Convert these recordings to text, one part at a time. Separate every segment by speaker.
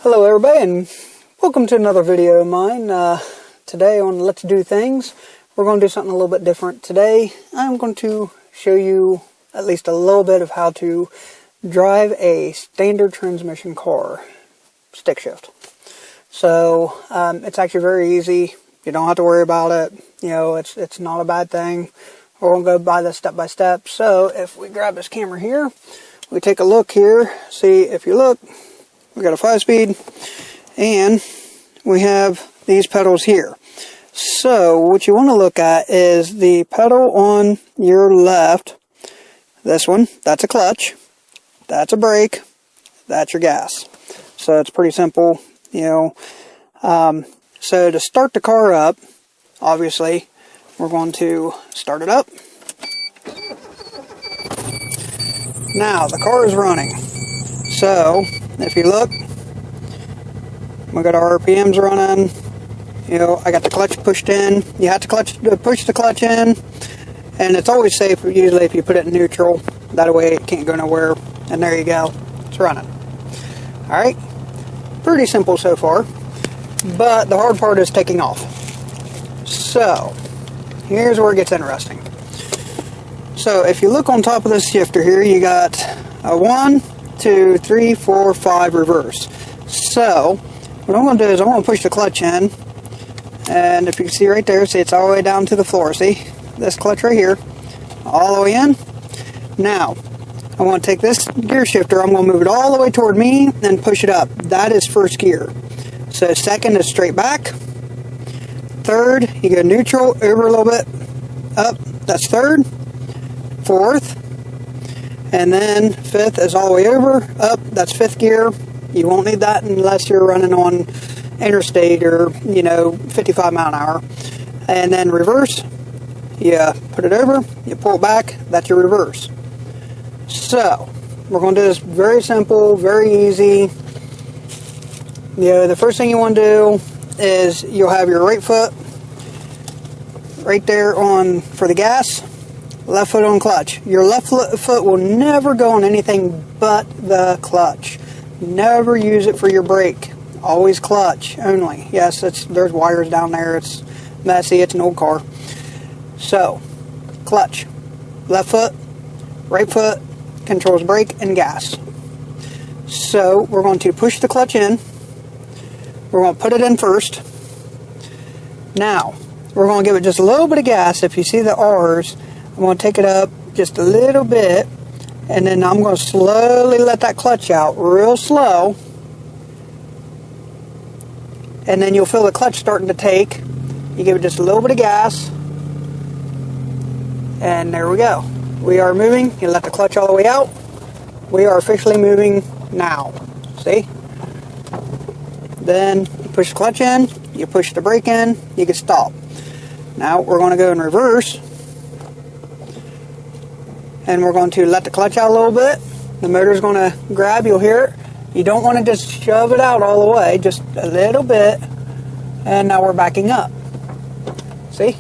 Speaker 1: Hello everybody, and welcome to another video of mine. Today on Let's Do Things, we're going to do something a little bit different. Today I'm going to show you at least a little bit of how to drive a standard transmission car, stick shift. So it's actually very easy. You don't have to worry about it. You know, it's not a bad thing. We're going to go by this step by step. So if we grab this camera here, we take a look here. See, if you look, we got a 5-speed, and we have these pedals here. So what you want to look at is the pedal on your left. This one, that's a clutch, that's a brake, that's your gas. So it's pretty simple, you know. So to start the car up, obviously, we're going to start it up. Now the car is running. So if you look, we got our RPMs running. You know, I got the clutch pushed in. You have to push the clutch in, and it's always safe usually if you put it in neutral. That way it can't go nowhere. And there you go, it's running. All right, pretty simple so far, but the hard part is taking off. So here's where it gets interesting. So if you look on top of this shifter here, you got a 1, 2, 3, 4, 5 reverse. So what I'm going to do is I'm going to push the clutch in, and if you can see right there, see it's all the way down to the floor. See this clutch right here, all the way in. Now I want to take this gear shifter, I'm going to move it all the way toward me and push it up. That is first gear. So second is straight back. Third, you go neutral, over a little bit, up, that's third. Fourth, and then fifth is all the way over, up, that's fifth gear. You won't need that unless you're running on interstate or, you know, 55 mile an hour. And then reverse, you put it over, you pull it back, that's your reverse. So we're going to do this very simple, very easy. You know, the first thing you want to do is you'll have your right foot right there on for the gas, left foot on clutch. Your left foot will never go on anything but the clutch. Never use it for your brake. Always clutch only. Yes, there's wires down there. It's messy. It's an old car. So, clutch. Left foot, right foot controls brake and gas. So, we're going to push the clutch in. We're going to put it in first. Now, we're going to give it just a little bit of gas. If you see the R's, I'm going to take it up just a little bit, and then I'm going to slowly let that clutch out real slow, and then you'll feel the clutch starting to take. You give it just a little bit of gas, and there we go. We are moving. You let the clutch all the way out. We are officially moving now. See? Then you push the clutch in, you push the brake in, you can stop. Now we're going to go in reverse. And we're going to let the clutch out a little bit. The motor's going to grab, you'll hear it. You don't want to just shove it out all the way, just a little bit. And now we're backing up. See?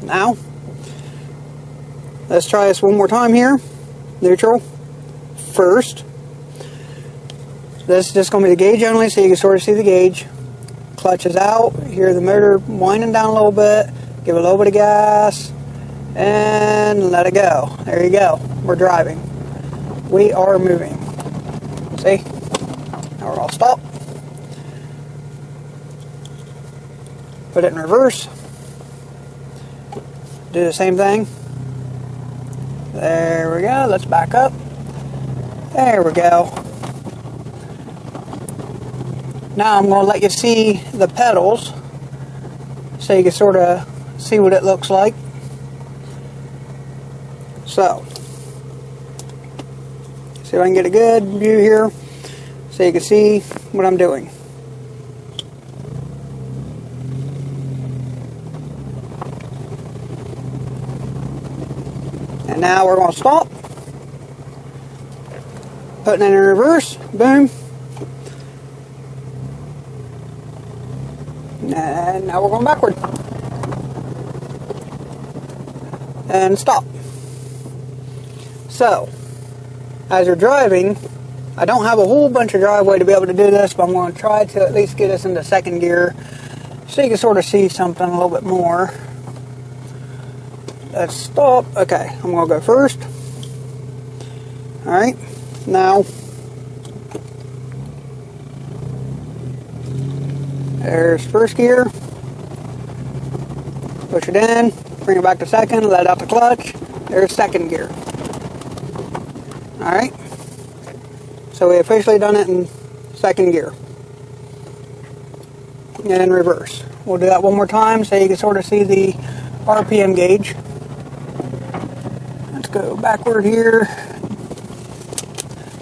Speaker 1: Now, let's try this one more time here. Neutral. First. This is just going to be the gauge only, so you can sort of see the gauge. Clutch is out. You hear the motor winding down a little bit. Give it a little bit of gas. And let it go. There you go. We're driving. We are moving. See? Now we're all stop. Put it in reverse. Do the same thing. There we go. Let's back up. There we go. Now I'm going to let you see the pedals so you can sort of see what it looks like. So, see if I can get a good view here so you can see what I'm doing. And now we're going to stop. Putting it in reverse. Boom. And now we're going backward. And stop. So, as you're driving, I don't have a whole bunch of driveway to be able to do this, but I'm going to try to at least get us into second gear so you can sort of see something a little bit more. Let's stop. Okay, I'm going to go first. Alright, now there's first gear. Push it in, bring it back to second, let out the clutch. There's second gear. Alright, so we officially done it in second gear. And in reverse. We'll do that one more time so you can sort of see the RPM gauge. Let's go backward here.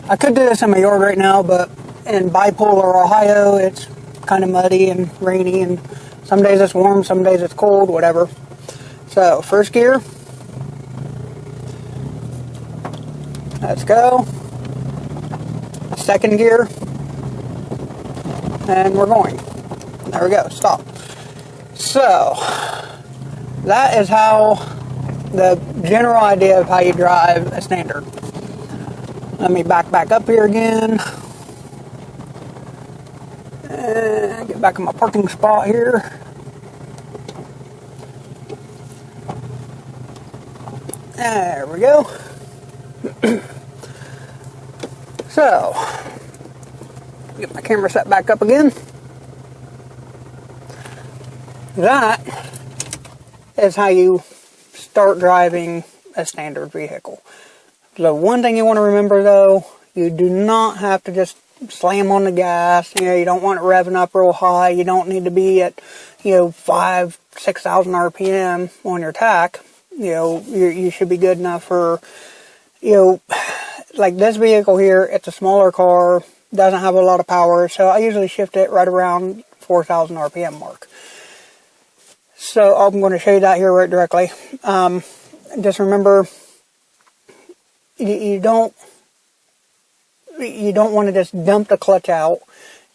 Speaker 1: I could do this in my yard right now, but in bipolar Ohio, it's kind of muddy and rainy, and some days it's warm, some days it's cold, whatever. So, first gear. Let's go. Second gear. And we're going. There we go, stop. So, that is how the general idea of how you drive a standard. Let me back up here again. And get back in my parking spot here. There we go. So, get my camera set back up again. That is how you start driving a standard vehicle. The one thing you want to remember though, you do not have to just slam on the gas. You know, you don't want it revving up real high. You don't need to be at, 5,000, 6,000 RPM on your tach. You should be good enough for, like this vehicle here, it's a smaller car, doesn't have a lot of power, so I usually shift it right around 4,000 RPM mark. So I'm going to show you that here right directly. Just remember, you don't want to just dump the clutch out.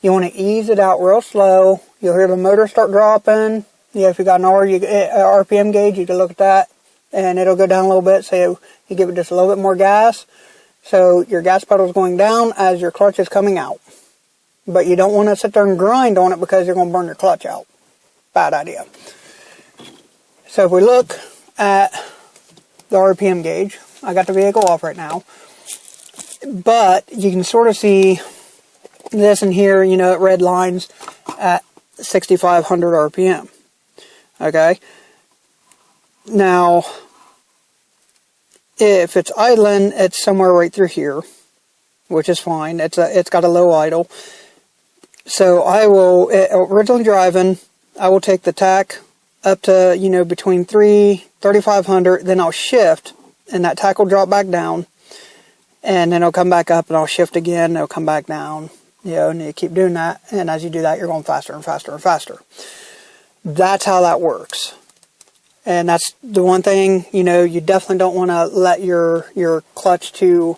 Speaker 1: You want to ease it out real slow. You'll hear the motor start dropping. If you got an RPM gauge, you can look at that, and it'll go down a little bit. So you give it just a little bit more gas. So your gas pedal is going down as your clutch is coming out. But you don't want to sit there and grind on it because you're going to burn your clutch out. Bad idea. So if we look at the RPM gauge, I got the vehicle off right now. But you can sort of see this in here, it red lines at 6,500 RPM. Okay? Now, if it's idling, it's somewhere right through here, which is fine. It's got a low idle. So I will, originally driving, I will take the tach up to, between 3,500, then I'll shift, and that tach will drop back down, and then it'll come back up, and I'll shift again, it'll come back down, and you keep doing that, and as you do that, you're going faster and faster and faster. That's how that works. And that's the one thing, you definitely don't want to let your clutch to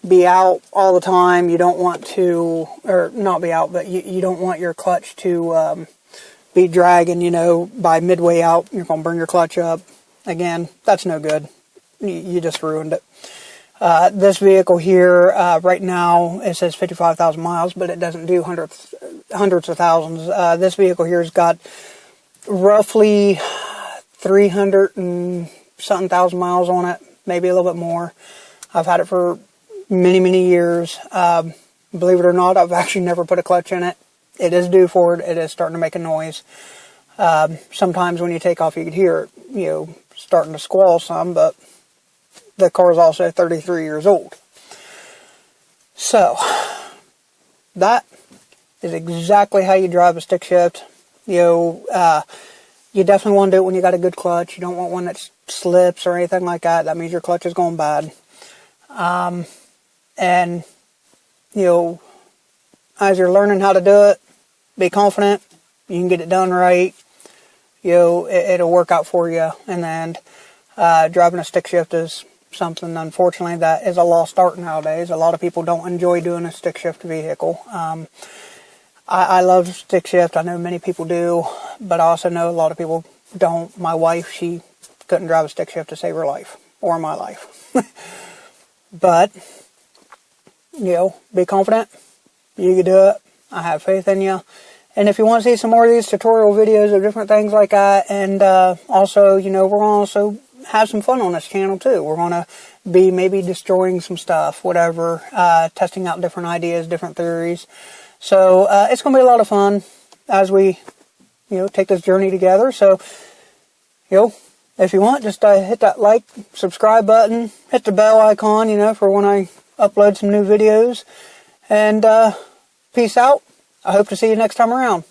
Speaker 1: be out all the time. You don't want to, or not be out, but you don't want your clutch to be dragging, by midway out, you're going to burn your clutch up. Again, that's no good. You just ruined it. This vehicle here, right now, it says 55,000 miles, but it doesn't do hundreds of thousands. This vehicle here has got roughly 300 and something thousand miles on it, maybe a little bit more. I've had it for many, many years. Believe it or not, I've actually never put a clutch in it. It is due for it. It is starting to make a noise. Sometimes when you take off, you can hear it, starting to squall some, but the car is also 33 years old. So, that is exactly how you drive a stick shift. You definitely want to do it when you got a good clutch. You don't want one that slips or anything like that. That means your clutch is going bad. And, as you're learning how to do it, be confident. You can get it done right. It'll work out for you in the end. Driving a stick shift is something, unfortunately, that is a lost art nowadays. A lot of people don't enjoy doing a stick shift vehicle. I love stick shift. I know many people do, but I also know a lot of people don't. My wife, she couldn't drive a stick shift to save her life, or my life. But be confident. You can do it. I have faith in you. And if you want to see some more of these tutorial videos of different things like that, and also, we're going to also have some fun on this channel too. We're going to be maybe destroying some stuff, whatever, testing out different ideas, different theories. So it's going to be a lot of fun as we, take this journey together. So, if you want, just hit that like, subscribe button, hit the bell icon, for when I upload some new videos. And peace out. I hope to see you next time around.